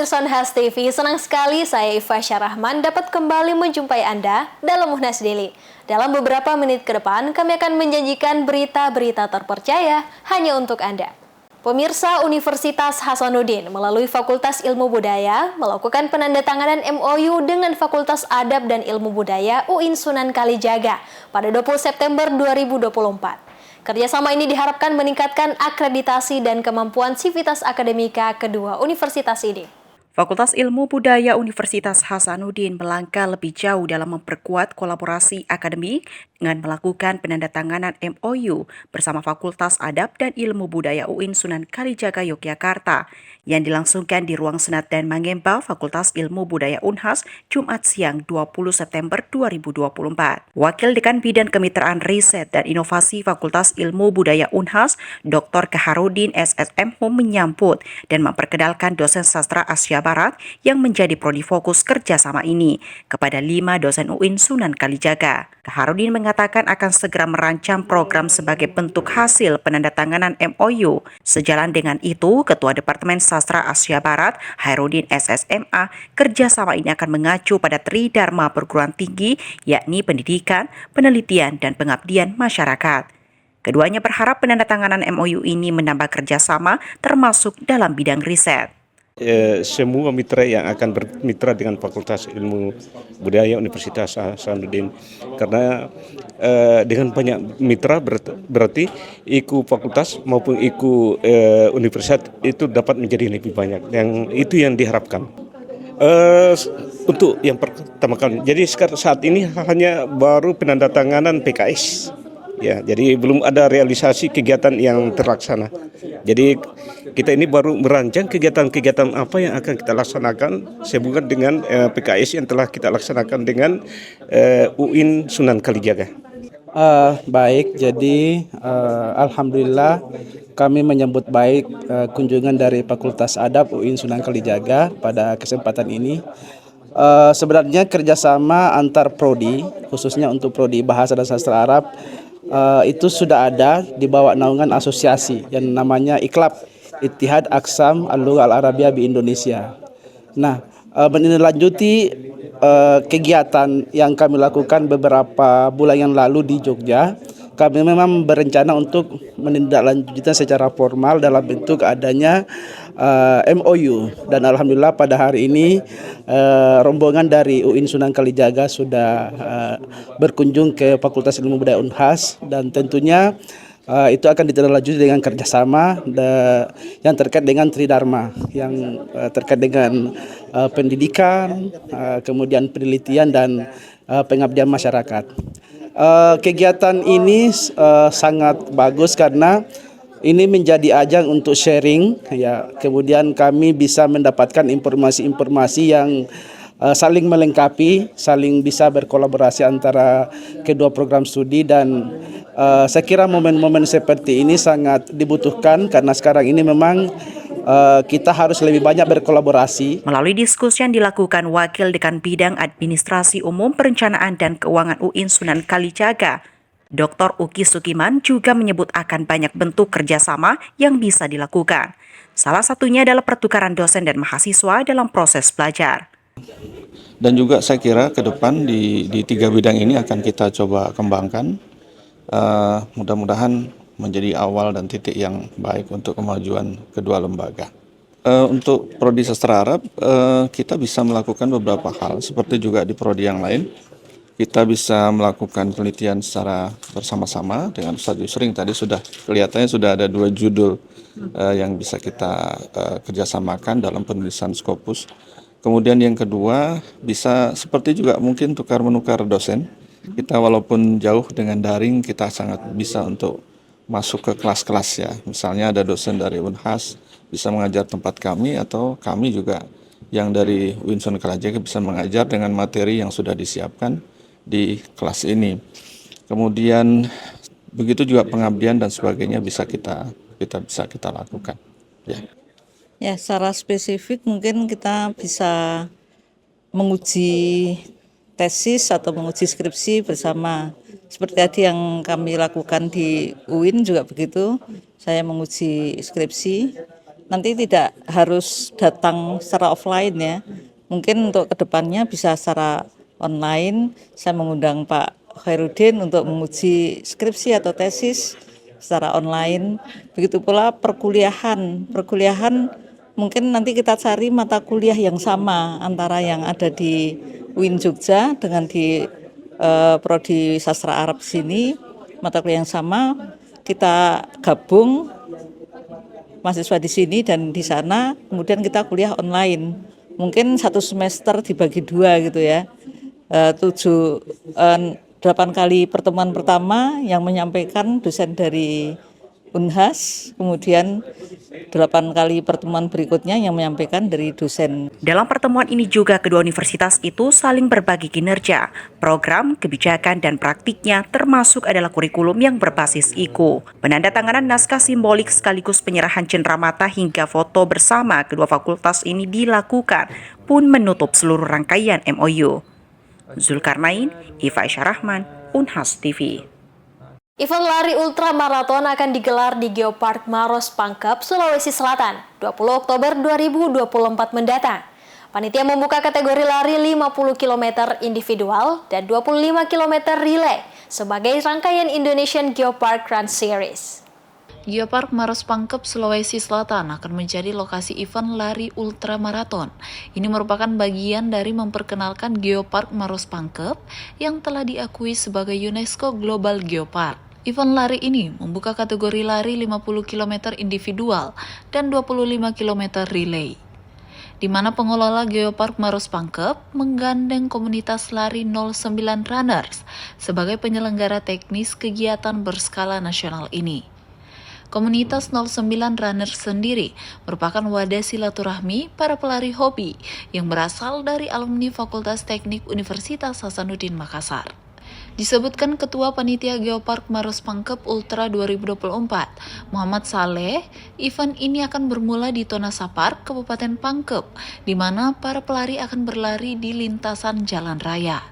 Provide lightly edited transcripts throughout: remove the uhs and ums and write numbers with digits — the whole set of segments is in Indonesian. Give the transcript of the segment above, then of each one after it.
pemirsa Unhas TV, senang sekali saya Iva Syarahman dapat kembali menjumpai Anda dalam Unhas Daily. Dalam beberapa menit ke depan, kami akan menjanjikan berita-berita terpercaya hanya untuk Anda. Pemirsa Universitas Hasanuddin melalui Fakultas Ilmu Budaya melakukan penandatanganan MOU dengan Fakultas Adab dan Ilmu Budaya UIN Sunan Kalijaga pada 20 September 2024. Kerjasama ini diharapkan meningkatkan akreditasi dan kemampuan sivitas akademika kedua universitas ini. Fakultas Ilmu Budaya Universitas Hasanuddin melangkah lebih jauh dalam memperkuat kolaborasi akademik dengan melakukan penandatanganan MOU bersama Fakultas Adab dan Ilmu Budaya UIN Sunan Kalijaga Yogyakarta yang dilangsungkan di Ruang Senat dan Mangemba Fakultas Ilmu Budaya Unhas Jumat siang 20 September 2024. Wakil Dekan Bidang Kemitraan Riset dan Inovasi Fakultas Ilmu Budaya Unhas, Dr. Kaharudin SSM menyambut dan memperkenalkan dosen sastra Asia Barat yang menjadi prodi fokus kerjasama ini kepada 5 dosen UIN Sunan Kalijaga. Kaharudin mengatakan akan segera merancang program sebagai bentuk hasil penandatanganan MOU. Sejalan dengan itu, Ketua Departemen Sastra Asia Barat, Hairudin SSMA, kerjasama ini akan mengacu pada Tridharma perguruan tinggi, yakni pendidikan, penelitian, dan pengabdian masyarakat. Keduanya berharap penandatanganan MOU ini menambah kerjasama termasuk dalam bidang riset. Semua mitra yang akan bermitra dengan Fakultas Ilmu Budaya Universitas Hasanuddin, karena dengan banyak mitra berarti IKU fakultas maupun IKU universitas itu dapat menjadi lebih banyak, yang itu yang diharapkan. Untuk yang pertama kali, jadi saat ini hanya baru penandatanganan PKS. Ya, jadi belum ada realisasi kegiatan yang terlaksana. Jadi kita ini baru merancang kegiatan-kegiatan apa yang akan kita laksanakan sehubungan dengan PKS yang telah kita laksanakan dengan UIN Sunan Kalijaga. Baik, jadi alhamdulillah kami menyambut baik kunjungan dari Fakultas Adab UIN Sunan Kalijaga pada kesempatan ini. Sebenarnya kerjasama antar prodi, khususnya untuk prodi Bahasa dan Sastra Arab, itu sudah ada di bawah naungan asosiasi yang namanya IKLAB, Ittihad Aqsam Al-Lugha Al-Arabiyah di Indonesia. Nah, menindaklanjuti kegiatan yang kami lakukan beberapa bulan yang lalu di Jogja, kami memang berencana untuk menindaklanjutinya secara formal dalam bentuk adanya MOU, dan alhamdulillah pada hari ini rombongan dari UIN Sunan Kalijaga sudah berkunjung ke Fakultas Ilmu Budaya Unhas, dan tentunya itu akan ditindaklanjuti dengan kerjasama yang terkait dengan Tridharma, yang terkait dengan pendidikan, kemudian penelitian dan pengabdian masyarakat. Kegiatan ini sangat bagus karena ini menjadi ajang untuk sharing, ya. Kemudian kami bisa mendapatkan informasi-informasi yang saling melengkapi, saling bisa berkolaborasi antara kedua program studi, dan saya kira momen-momen seperti ini sangat dibutuhkan karena sekarang ini memang kita harus lebih banyak berkolaborasi. Melalui diskusi yang dilakukan Wakil Dekan Bidang Administrasi Umum Perencanaan dan Keuangan UIN Sunan Kalijaga, Dr. Uki Sukiman juga menyebut akan banyak bentuk kerjasama yang bisa dilakukan. Salah satunya adalah pertukaran dosen dan mahasiswa dalam proses belajar. Dan juga saya kira ke depan di 3 bidang ini akan kita coba kembangkan. Mudah-mudahan menjadi awal dan titik yang baik untuk kemajuan kedua lembaga. Untuk Prodi Sastra Arab, kita bisa melakukan beberapa hal, seperti juga di prodi yang lain. Kita bisa melakukan penelitian secara bersama-sama dengan Ustaz Yusring. Tadi sudah kelihatannya sudah ada 2 judul yang bisa kita kerjasamakan dalam penulisan Scopus. Kemudian yang kedua, bisa seperti juga mungkin tukar-menukar dosen. Kita walaupun jauh dengan daring, kita sangat bisa untuk masuk ke kelas-kelas, ya. Misalnya ada dosen dari Unhas bisa mengajar tempat kami, atau kami juga yang dari UIN Sunan Kalijaga bisa mengajar dengan materi yang sudah disiapkan di kelas ini. Kemudian begitu juga pengabdian dan sebagainya bisa kita lakukan. Ya, secara spesifik mungkin kita bisa menguji tesis atau menguji skripsi bersama. Seperti tadi yang kami lakukan di UIN juga begitu. Saya menguji skripsi nanti tidak harus datang secara offline ya. Mungkin untuk kedepannya bisa secara online. Saya mengundang Pak Khairuddin untuk menguji skripsi atau tesis secara online. Begitu pula perkuliahan mungkin nanti kita cari mata kuliah yang sama antara yang ada di UIN Jogja dengan di Prodi Sastra Arab sini, mata kuliah yang sama, kita gabung mahasiswa di sini dan di sana, kemudian kita kuliah online. Mungkin 1 semester dibagi 2 gitu ya. 8 kali pertemuan pertama yang menyampaikan dosen dari Unhas, kemudian 8 kali pertemuan berikutnya yang menyampaikan dari dosen. Dalam pertemuan ini juga kedua universitas itu saling berbagi kinerja, program, kebijakan, dan praktiknya termasuk adalah kurikulum yang berbasis IKO. Penandatanganan naskah simbolik sekaligus penyerahan cenderamata hingga foto bersama kedua fakultas ini dilakukan pun menutup seluruh rangkaian MOU. Zulkarnain, Iva Syarahman, Unhas TV. Event lari ultramaraton akan digelar di Geopark Maros Pangkep, Sulawesi Selatan, 20 Oktober 2024 mendatang. Panitia membuka kategori lari 50 km individual dan 25 km relay sebagai rangkaian Indonesian Geopark Run Series. Geopark Maros Pangkep, Sulawesi Selatan akan menjadi lokasi event lari ultramaraton. Ini merupakan bagian dari memperkenalkan Geopark Maros Pangkep yang telah diakui sebagai UNESCO Global Geopark. Event lari ini membuka kategori lari 50 km individual dan 25 km relay, di mana pengelola Geopark Maros Pangkep menggandeng komunitas lari 09 Runners sebagai penyelenggara teknis kegiatan berskala nasional ini. Komunitas 09 Runners sendiri merupakan wadah silaturahmi para pelari hobi yang berasal dari alumni Fakultas Teknik Universitas Hasanuddin Makassar. Disebutkan Ketua Panitia Geopark Maros Pangkep Ultra 2024, Muhammad Saleh, event ini akan bermula di Tonasa Park, Kabupaten Pangkep, di mana para pelari akan berlari di lintasan jalan raya.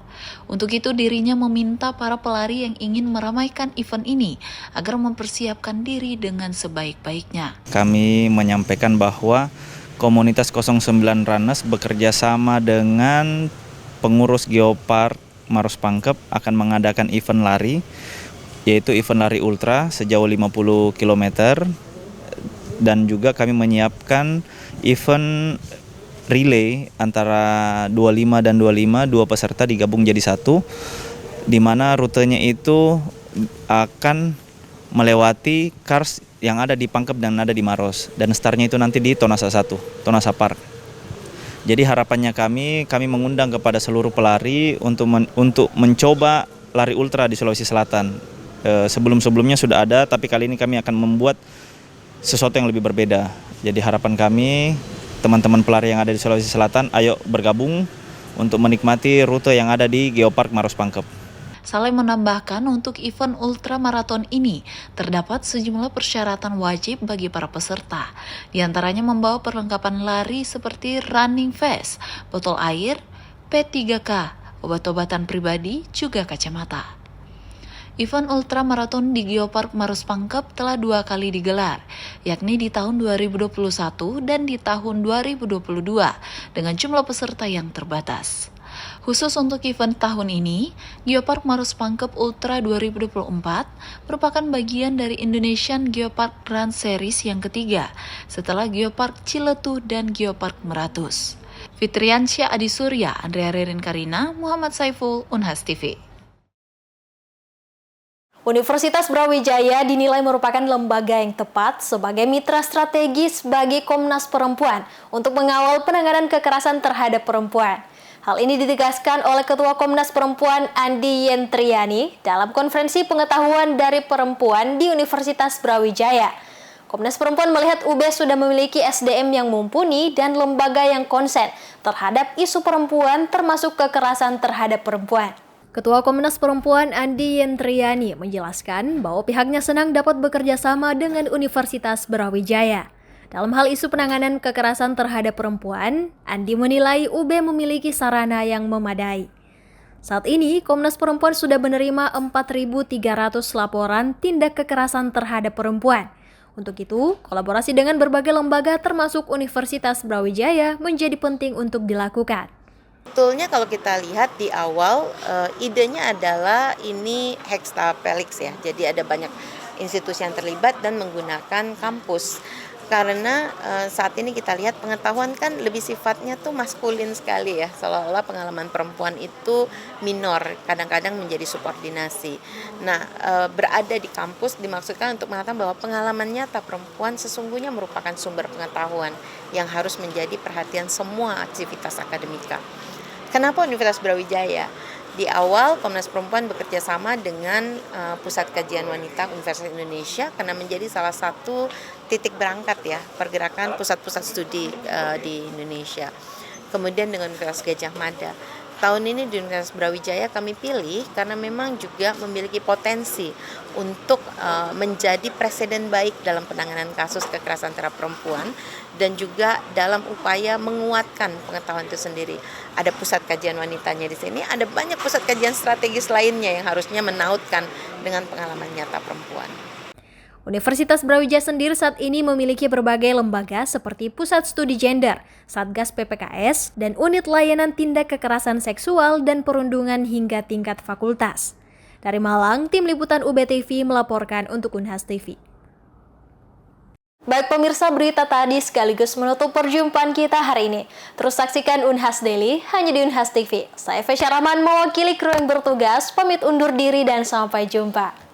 Untuk itu dirinya meminta para pelari yang ingin meramaikan event ini agar mempersiapkan diri dengan sebaik-baiknya. Kami menyampaikan bahwa komunitas 09 Runners bekerja sama dengan pengurus Geopark Maros Pangkep akan mengadakan event lari, yaitu event lari ultra sejauh 50 km, dan juga kami menyiapkan event relay antara 25 dan 25, dua peserta digabung jadi satu, di mana rutenya itu akan melewati cars yang ada di Pangkep dan ada di Maros, dan startnya itu nanti di Tonasa 1, Tonasa Park. Jadi harapannya kami mengundang kepada seluruh pelari untuk mencoba lari ultra di Sulawesi Selatan. Sebelum-sebelumnya sudah ada, tapi kali ini kami akan membuat sesuatu yang lebih berbeda. Jadi harapan kami, teman-teman pelari yang ada di Sulawesi Selatan, ayo bergabung untuk menikmati rute yang ada di Geopark Maros Pangkep. Saleh menambahkan untuk event ultramaraton ini terdapat sejumlah persyaratan wajib bagi para peserta. Di antaranya membawa perlengkapan lari seperti running vest, botol air, P3K, obat-obatan pribadi, juga kacamata. Event ultramaraton di Geopark Maros Pangkep telah 2 kali digelar, yakni di tahun 2021 dan di tahun 2022 dengan jumlah peserta yang terbatas. Khusus untuk event tahun ini, Geopark Maros Pangkep Ultra 2024 merupakan bagian dari Indonesian Geopark Run Series yang ketiga, setelah Geopark Ciletuh dan Geopark Meratus. Fitriansyah Adi Surya, Andrea Ririn Karina, Muhammad Saiful, Unhas TV. Universitas Brawijaya dinilai merupakan lembaga yang tepat sebagai mitra strategis bagi Komnas Perempuan untuk mengawal penanganan kekerasan terhadap perempuan. Hal ini ditegaskan oleh Ketua Komnas Perempuan Andi Yentriani dalam konferensi pengetahuan dari perempuan di Universitas Brawijaya. Komnas Perempuan melihat UB sudah memiliki SDM yang mumpuni dan lembaga yang konsen terhadap isu perempuan termasuk kekerasan terhadap perempuan. Ketua Komnas Perempuan Andi Yentriani menjelaskan bahwa pihaknya senang dapat bekerja sama dengan Universitas Brawijaya. Dalam hal isu penanganan kekerasan terhadap perempuan, Andi menilai UB memiliki sarana yang memadai. Saat ini, Komnas Perempuan sudah menerima 4.300 laporan tindak kekerasan terhadap perempuan. Untuk itu, kolaborasi dengan berbagai lembaga termasuk Universitas Brawijaya menjadi penting untuk dilakukan. Sebetulnya kalau kita lihat di awal, idenya adalah ini hextapelix ya, jadi ada banyak institusi yang terlibat dan menggunakan kampus. Karena saat ini kita lihat pengetahuan kan lebih sifatnya tuh maskulin sekali ya, seolah-olah pengalaman perempuan itu minor, kadang-kadang menjadi subordinasi. Nah, berada di kampus dimaksudkan untuk mengatakan bahwa pengalaman nyata perempuan sesungguhnya merupakan sumber pengetahuan yang harus menjadi perhatian semua aktivitas akademika. Kenapa Universitas Brawijaya? Di awal Komnas Perempuan bekerja sama dengan Pusat Kajian Wanita Universitas Indonesia karena menjadi salah satu titik berangkat ya pergerakan pusat-pusat studi di Indonesia. Kemudian dengan Universitas Gadjah Mada. Tahun ini di Universitas Brawijaya kami pilih karena memang juga memiliki potensi untuk menjadi presiden baik dalam penanganan kasus kekerasan terhadap perempuan dan juga dalam upaya menguatkan pengetahuan itu sendiri. Ada pusat kajian wanitanya di sini, ada banyak pusat kajian strategis lainnya yang harusnya menautkan dengan pengalaman nyata perempuan. Universitas Brawijaya sendiri saat ini memiliki berbagai lembaga seperti Pusat Studi Gender, Satgas PPKS, dan Unit Layanan Tindak Kekerasan Seksual dan Perundungan hingga tingkat fakultas. Dari Malang, Tim Liputan UBTV melaporkan untuk Unhas TV. Baik pemirsa, berita tadi sekaligus menutup perjumpaan kita hari ini. Terus saksikan Unhas Daily hanya di Unhas TV. Saya Fasya Rahman mewakili kru yang bertugas, pamit undur diri dan sampai jumpa.